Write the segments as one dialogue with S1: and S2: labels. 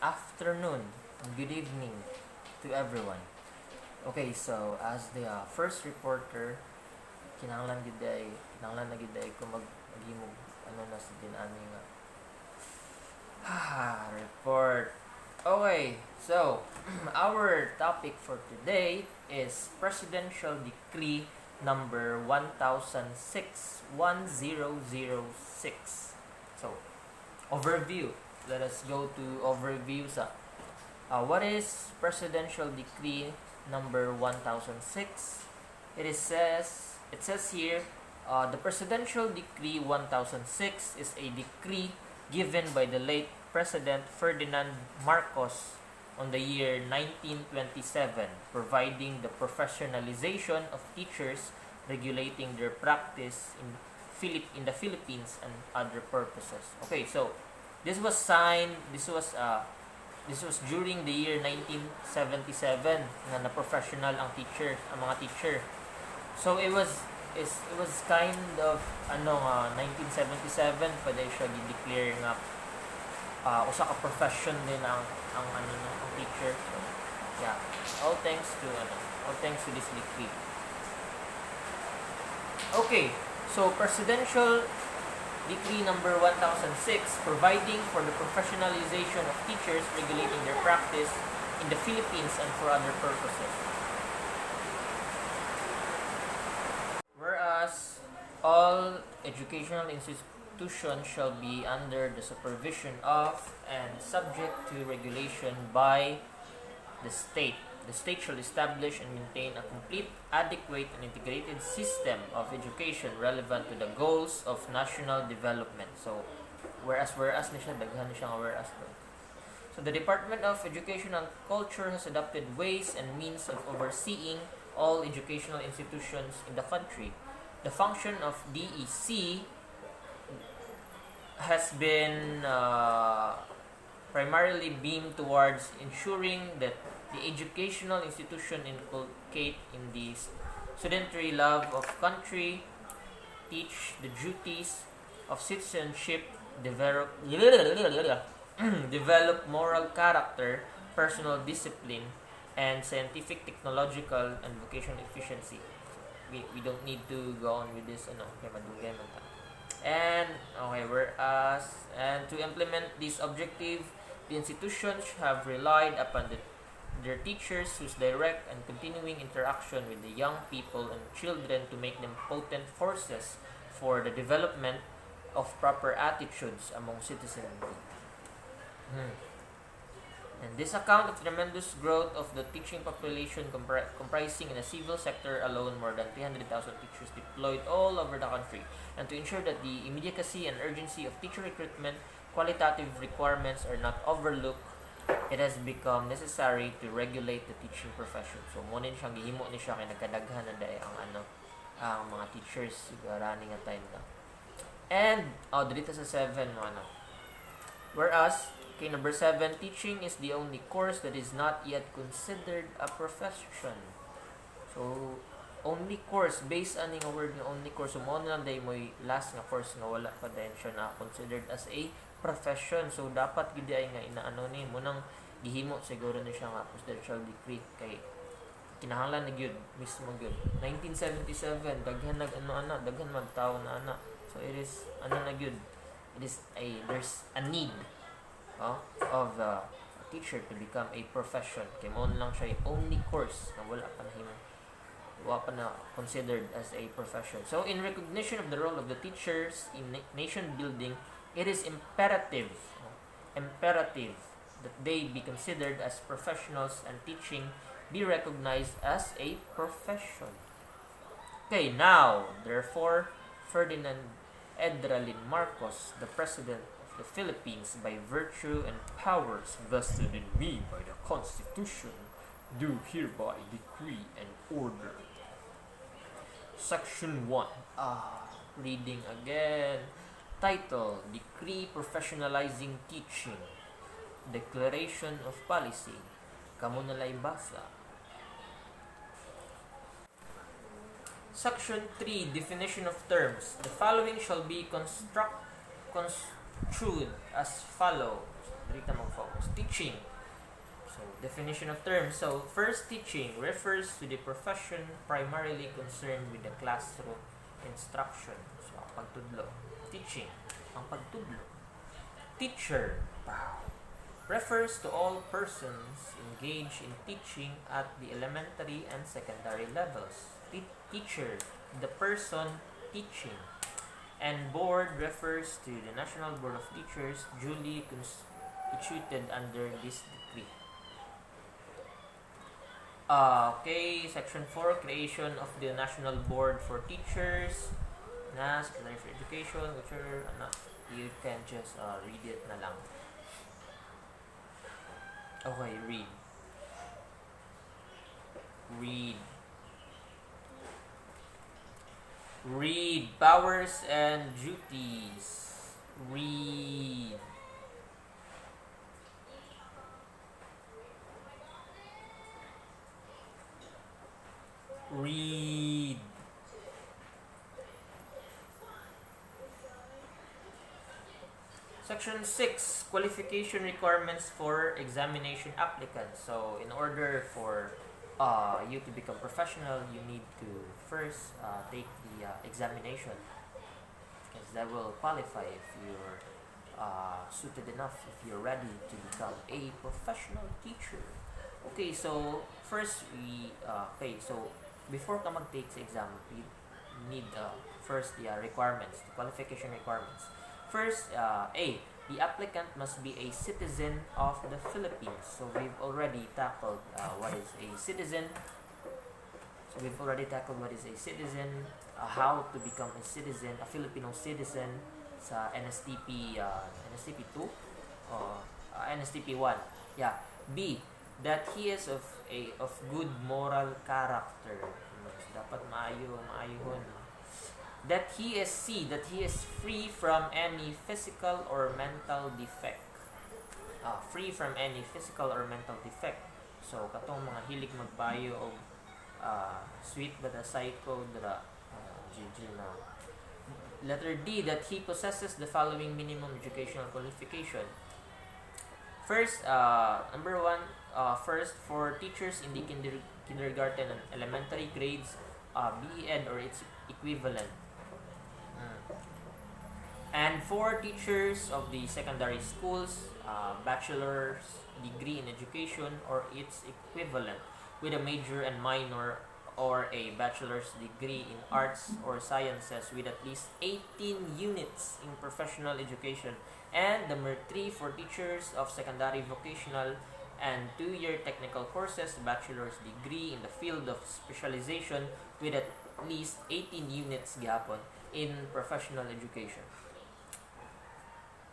S1: afternoon, good evening to everyone. Okay, so as the first reporter, kinahanglan na gid ay ko maghimog na sa dinani nga report. Okay, so our topic for today is Presidential Decree number 1006. So, overview. Let us go to overview sa what is Presidential Decree number 1006? It says here, the Presidential Decree 1006 is a decree given by the late President Ferdinand Marcos on the year 1927, providing the professionalization of teachers, regulating their practice in the Philippines and other purposes. Okay, so this was signed. This was during the year 1977 na professional ang mga teacher. So it was kind of 1977 pwede siya gi-declare nga usa ka profession din ang teacher. So, yeah, all thanks to this decree. Okay, so Presidential Decree number 1006, providing for the professionalization of teachers, regulating their practice in the Philippines and for other purposes. Whereas all educational institutions shall be under the supervision of and subject to regulation by the state. The state shall establish and maintain a complete, adequate, and integrated system of education relevant to the goals of national development. So, whereas ni siya, daghan ni siya nga whereas doon. So, the Department of Education and Culture has adopted ways and means of overseeing all educational institutions in the country. The function of DEC has been primarily beamed towards ensuring that the educational institution inculcate in the studentry love of country, teach the duties of citizenship, develop moral character, personal discipline, and scientific, technological, and vocational efficiency. We don't need to go on with this, and to implement this objective, the institutions have relied upon their teachers whose direct and continuing interaction with the young people and children to make them potent forces for the development of proper attitudes among citizens. And this account of tremendous growth of the teaching population comprising in the civil sector alone more than 300,000 teachers deployed all over the country, and to ensure that the immediacy and urgency of teacher recruitment, qualitative requirements are not overlooked, it has become necessary to regulate the teaching profession. So mo nin siyang gihimo ni siya kay nagkadaghan na day ang mga teachers running nga time na. And dito sa 7 whereas kay number 7, teaching is the only course that is not yet considered a profession. So only course, based on yung word ng only course, mo na lang day mo last nga course nga wala pa din siya na considered as a profession. So dapat gid ay nga inaano ni mo nang gihimo siguro na siya nga presidential decree kay kinahanglan na gyud mismo gyud 1977 daghan daghan magtawo na so it is na gyud, it is there's a need of the teacher to become a profession kay mo lang siya only course na wala pa na considered as a profession. So in recognition of the role of the teachers in nation building, it is imperative that they be considered as professionals and teaching be recognized as a profession. Okay, now, therefore, Ferdinand Edralin Marcos, the President of the Philippines, by virtue and powers vested in me by the Constitution, do hereby decree and order. Section 1. Reading again. Title, Decree Professionalizing Teaching. Declaration of Policy. Kamo na lay basa. Section 3, Definition of Terms. The following shall be construed as follows. Dito mag-focus. Teaching teaching. So, definition of terms. So, first, teaching refers to the profession primarily concerned with the classroom instruction. So, ang pagtudlo. Teaching. Ang pagtudlo. Teacher. Wow. Refers to all persons engaged in teaching at the elementary and secondary levels. Teacher, the person teaching. And board refers to the National Board of Teachers duly constituted under this decree. Okay, section 4, creation of the National Board for Teachers, Secretary for Education, which are not, you can just read it na lang. Okay, read. Read powers and duties. Read. Section 6, qualification requirements for examination applicants. So, in order for you to become professional, you need to first take the examination, because that will qualify if you're suited enough, if you're ready to become a professional teacher. Okay, so first so before ka mag-take sa exam, you need first the requirements, the qualification requirements. First, A, the applicant must be a citizen of the Philippines. So we've already tackled what is a citizen. How to become a citizen, a Filipino citizen sa NSTP 2 or NSTP 1. Yeah. B, that he is of good moral character. Dapat maayuhon. That he is free from any physical or mental defect. So katong mga hilig magpayo og sweet but a psycho dra GG na. Letter D, that he possesses the following minimum educational qualification. First, number 1, first for teachers in the kindergarten and elementary grades, BSED or its equivalent. And for teachers of the secondary schools, bachelor's degree in education or its equivalent with a major and minor, or a bachelor's degree in arts or sciences with at least 18 units in professional education. And number 3, for teachers of secondary vocational and 2-year technical courses, bachelor's degree in the field of specialization with at least 18 units gihapon in professional education.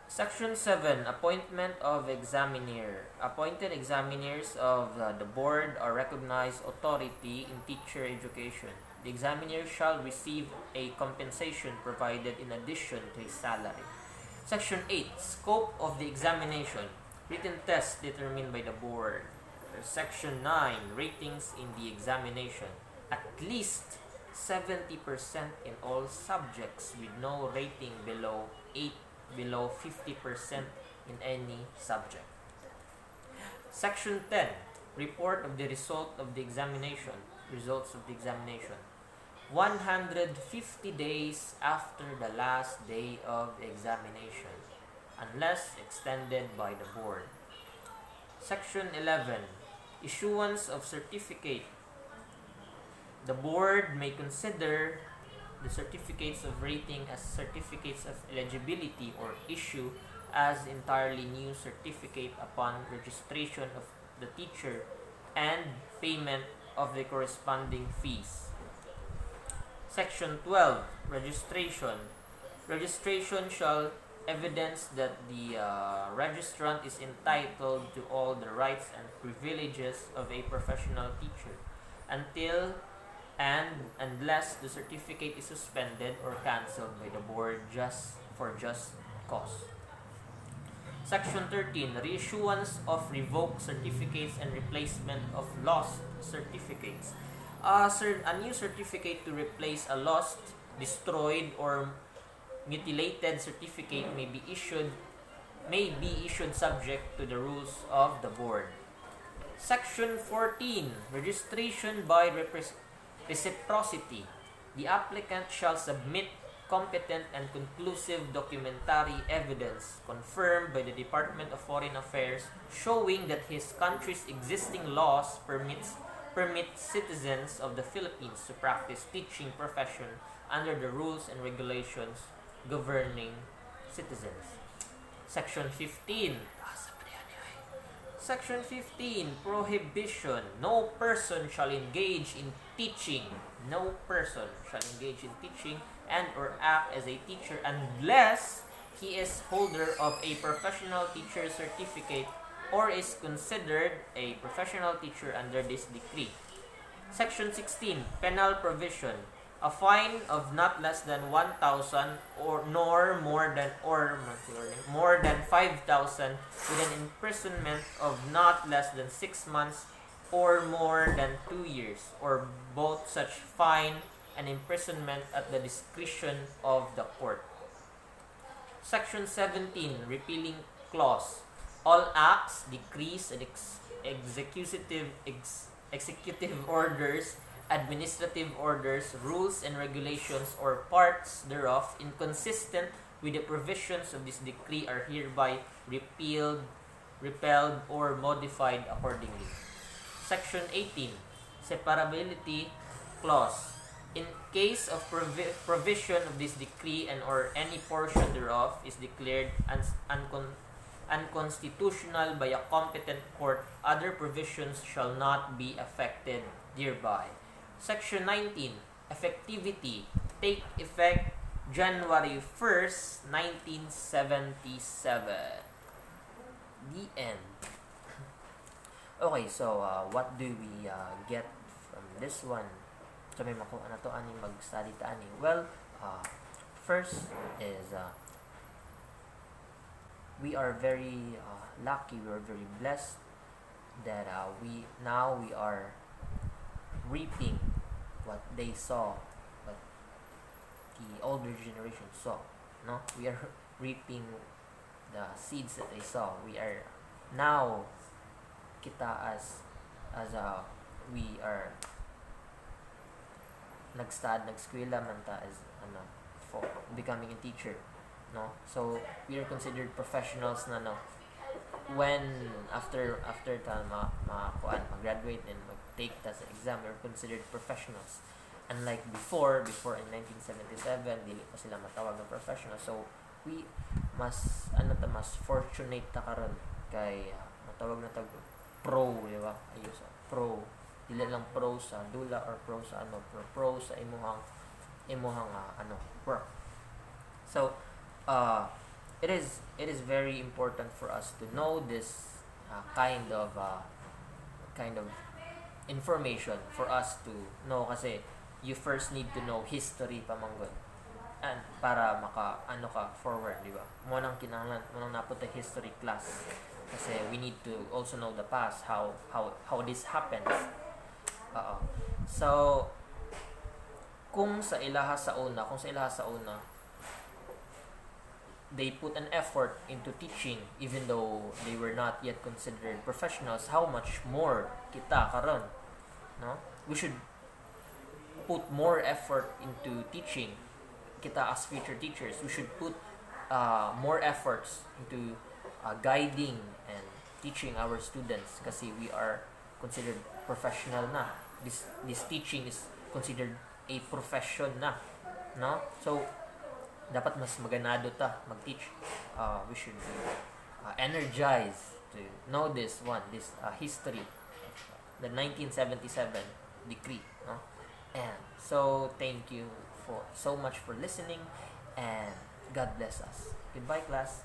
S1: Section 7, appointment of examiner. Appointed examiners of the board are recognized authority in teacher education. The examiner shall receive a compensation provided in addition to his salary. Section 8, scope of the examination. Written test determined by the board. Section 9, ratings in the examination. At least 70% in all subjects with no rating below 50% in any subject. Section 10, report of the results of the examination. 150 days after the last day of the examination, unless extended by the board. Section 11, issuance of certificate. The board may consider the certificates of rating as certificates of eligibility or issue as entirely new certificate upon registration of the teacher and payment of the corresponding fees. Section 12, registration. Registration shall evidence that the registrant is entitled to all the rights and privileges of a professional teacher until and unless the certificate is suspended or cancelled by the board for just cause. Section 13, reissuance of revoked certificates and replacement of lost certificates. A new certificate to replace a lost, destroyed, or mutilated certificate may be issued may be issued subject to the rules of the board. Section 14. Registration by reciprocity. The applicant shall submit competent and conclusive documentary evidence confirmed by the Department of Foreign Affairs showing that his country's existing laws permit citizens of the Philippines to practice teaching profession under the rules and regulations governing citizens. Section 15. Section 15. Prohibition. No person shall engage in teaching. No person shall engage in teaching and or act as a teacher unless he is holder of a professional teacher certificate or is considered a professional teacher under this decree. Section 16. Penal provision. A fine of not less than 1,000 or nor more than 5,000 with an imprisonment of not less than 6 months or more than 2 years, or both such fine and imprisonment at the discretion of the court. Section 17. Repealing clause. All acts, decrees, and executive orders, administrative orders, rules and regulations, or parts thereof inconsistent with the provisions of this decree are hereby repealed, or modified accordingly. Section 18. Separability clause. In case of provision of this decree and or any portion thereof is declared unconstitutional by a competent court, other provisions shall not be affected thereby. Section 19. Effectivity. Take effect January 1st, 1977. The end. Okay, so what do we get from this one? So may makuha na to ani mag-study ta ani. Well, first is we are very lucky, we are very blessed that we are reaping what they saw, what the older generation saw. No, we are reaping the seeds that they saw. We are now kita as we are nagskwela man ta as for becoming a teacher, no, so we are considered professionals na, no, when after ta mag-graduate and mag-take ta sa exam, we are considered professionals, unlike before in 1977 dili pa sila matawag na professional. So we mas fortunate ta karon kay matawag na tag pro, di ba? Ayos pro, dili lang pro sa dula or pro sa pro sa imuhang work. So it is very important for us to know this kind of information for us to know, kasi you first need to know history pamanggod and para maka forward, di ba? Mo nang kinahanglan, mo nang naputay history class, kasi we need to also know the past, how this happens. So kung sa ilaha sa una they put an effort into teaching even though they were not yet considered professionals, how much more kita karon, no? We should put more effort into teaching. Kita as future teachers, we should put more efforts into guiding and teaching our students, kasi we are considered professional na. This teaching is considered a profession na, no? So dapat mas maganado ta mag-teach. We should be energized to know this history, the 1977 decree, no? And so thank you so much for listening, and God bless us. Goodbye, class.